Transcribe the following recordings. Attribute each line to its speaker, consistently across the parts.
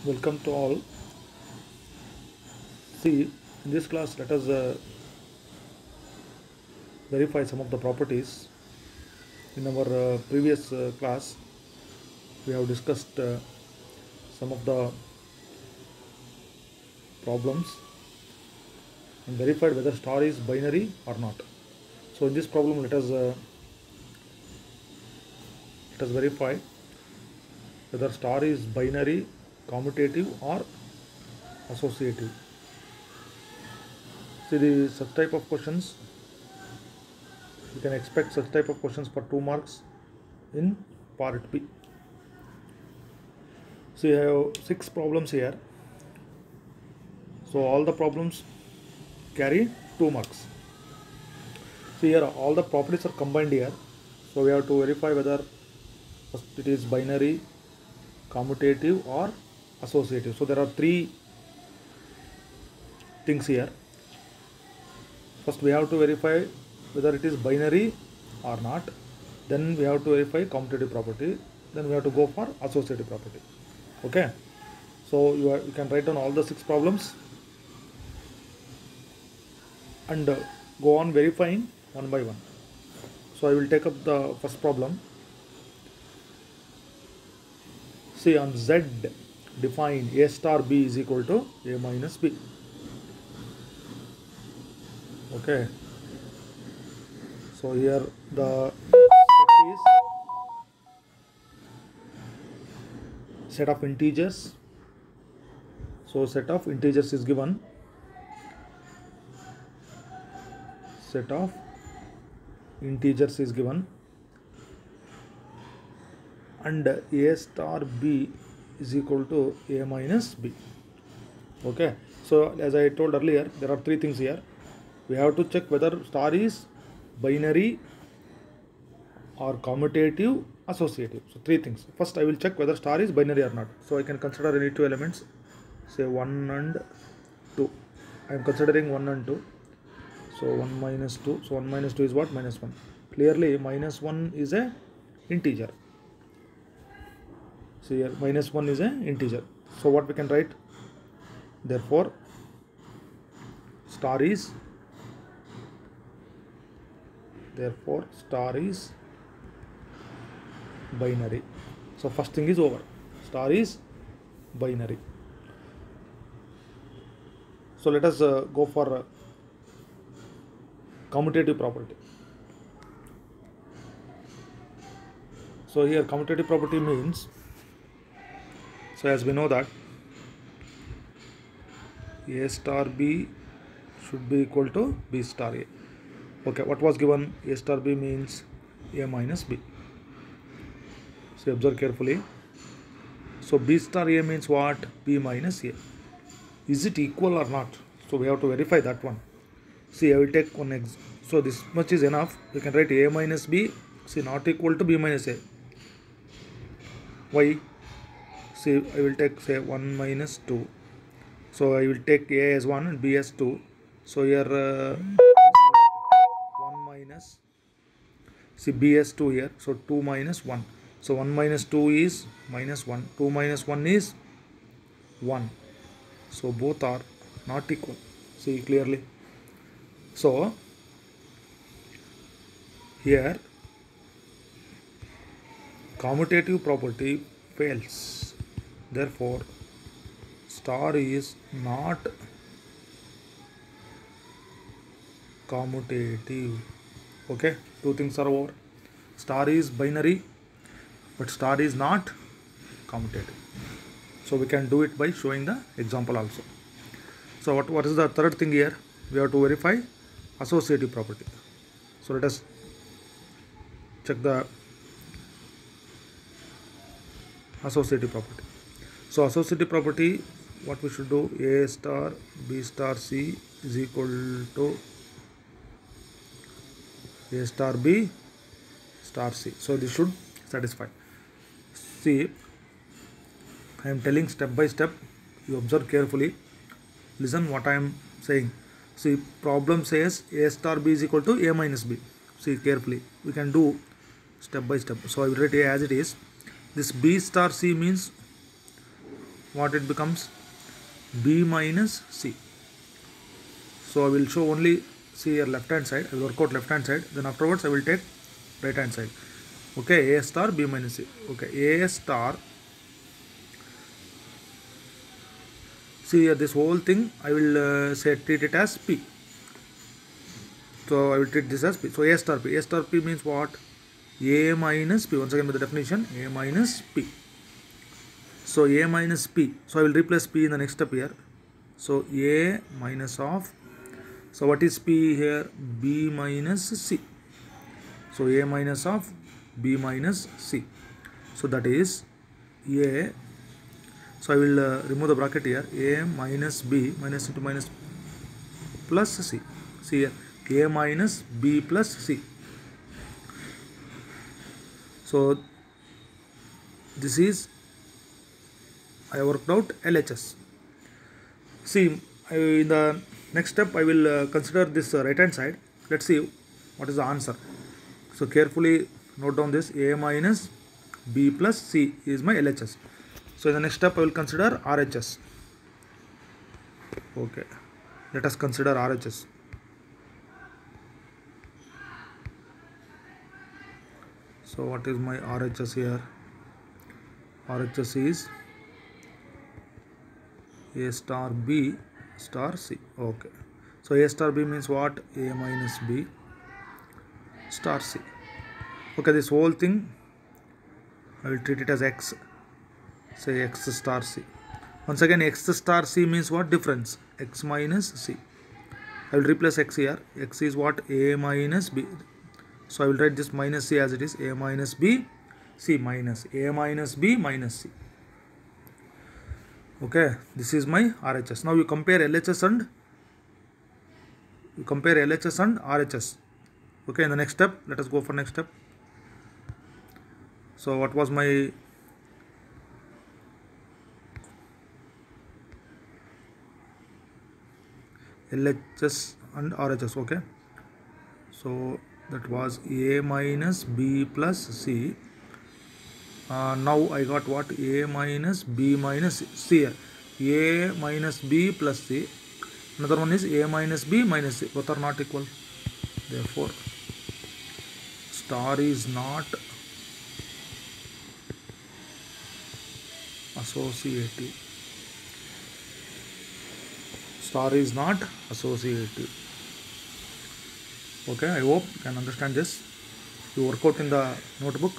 Speaker 1: Welcome to all. See, in this class, let us verify some of the properties. In our previous class, we have discussed some of the problems and verified whether star is binary or not. So, in this problem, let us verify whether star is binary, commutative, or associative. See, such type of questions, you can expect such type of questions for 2 marks in part B. So you have 6 problems here. So all the problems carry 2 marks. So here all the properties are combined here. So we have to verify whether first it is binary, commutative, or associative. So there are 3 things here. First we have to verify whether it is binary or not. Then we have to verify commutative property. Then we have to go for associative property. Okay. So you can write down all the 6 problems and go on verifying one by one. So I will take up the first problem. See, on Z, define A star B is equal to A minus B. Okay. So here the set is set of integers. So set of integers is given. Set of integers is given. And A star B is equal to A minus B. Okay. So as I told earlier, there are 3 things here. We have to check whether star is binary or commutative, associative. So 3 things. First I will check whether star is binary or not. So I can consider any 2 elements, say 1 and 2. I am considering 1 and 2. So 1 minus 2. So 1 minus 2 is what? Minus 1. Clearly minus 1 is a integer. So here minus 1 is an integer. So what we can write? Therefore star is binary. So first thing is over. Star is binary. So let us go for commutative property. So here commutative property means, so as we know that A star B should be equal to B star A. Okay, what was given? A star B means A minus B. So observe carefully. So B star A means what? B minus A. Is it equal or not? So we have to verify that one. See, I will take one so this much is enough. You can write A minus B. See, not equal to B minus A. Why? See, I will take say 1 minus 2. So I will take A as 1 and B as 2. So here 1 minus, see B as 2 here. So 2 minus 1. So 1 minus 2 is minus 1. 2 minus 1 is 1. So both are not equal. See clearly. So here commutative property fails. Therefore star is not commutative. Okay, 2 things are over. Star is binary, but star is not commutative. So we can do it by showing the example also. So what is the third thing here? We have to verify associative property. So let us check the associative property. So associative property, what we should do? A star B star C is equal to A star B star C. So this should satisfy. See, I am telling step by step. You observe carefully. Listen what I am saying. See, problem says A star B is equal to A minus B. See carefully. We can do step by step. So I will write A as it is. This B star C means what it becomes? B minus C. So I will show only, see here, left hand side. I will work out left hand side, then afterwards I will take right hand side. Okay, A star B minus C. Okay, A star, see here, this whole thing I will say treat it as P. So I will treat this as P. So A star P. A star P means what? A minus P. Once again with the definition, A minus P. So A minus P. So I will replace P in the next step here. So A minus of, so what is P here? B minus C. So A minus of B minus C. So that is A. So I will remove the bracket here. A minus B, minus into minus plus C. See here, A minus B plus C. So this is, I worked out LHS. See, in the next step I will consider this right hand side. Let's see what is the answer. So carefully note down this. A minus B plus C is my LHS. So in the next step I will consider RHS. Okay, let us consider RHS. So what is my RHS here? RHS is A star B star C. Okay, so A star B means what? A minus B star C. Okay, this whole thing I will treat it as X. Say X star C. Once again, X star C means what? Difference. X minus C. I will replace X here. X is what? A minus B. So I will write this minus C as it is. A minus B C minus A minus B minus C. Okay, this is my RHS. Now you compare LHS and RHS. Okay, in the next step, let us go for next step. So what was my LHS and RHS? Okay, so that was A minus B plus C. Now I got what? A minus B minus C here. A minus B plus C. Another one is A minus B minus C. Both are not equal. Therefore, star is not associative. Star is not associative. Okay, I hope you can understand this. You work out in the notebook.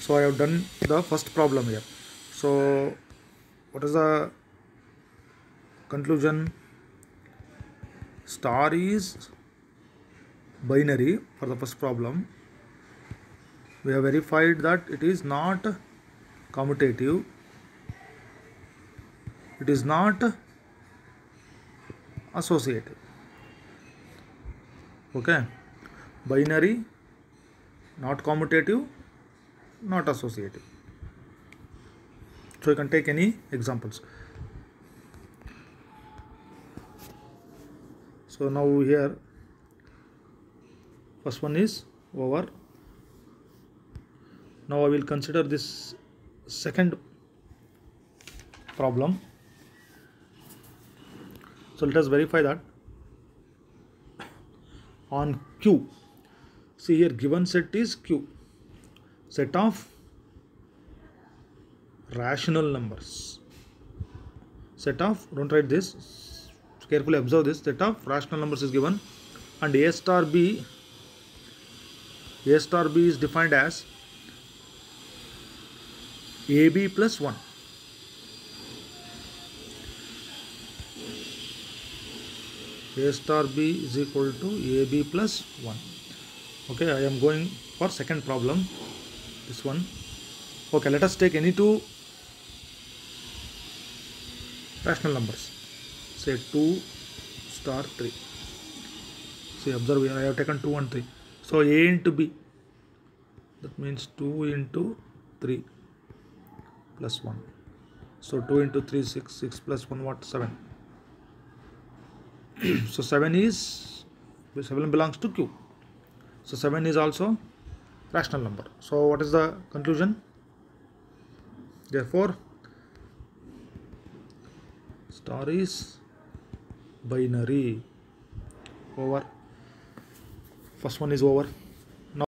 Speaker 1: So I have done the first problem here. So what is the conclusion? Star is binary for the first problem. We have verified that it is not commutative. It is not associative. Okay, binary, not commutative, not associative. So you can take any examples. So now here, first one is over. Now I will consider this second problem. So let us verify that on Q. See here, given set is Q, set of rational numbers. Set of, don't write this, carefully observe this, set of rational numbers is given, and A star B is defined as AB plus 1. A star B is equal to AB plus 1. Okay, I am going for second problem, this one. Okay, let us take any two rational numbers, say 2 star 3. See, observe here, I have taken 2 and 3. So A into B, that means 2 into 3 plus 1. So 2 into 3, 6, 6 plus 1, what? 7. So 7 belongs to Q. So 7 is also rational number. So what is the conclusion? Therefore, Star is binary. Over. First one is over.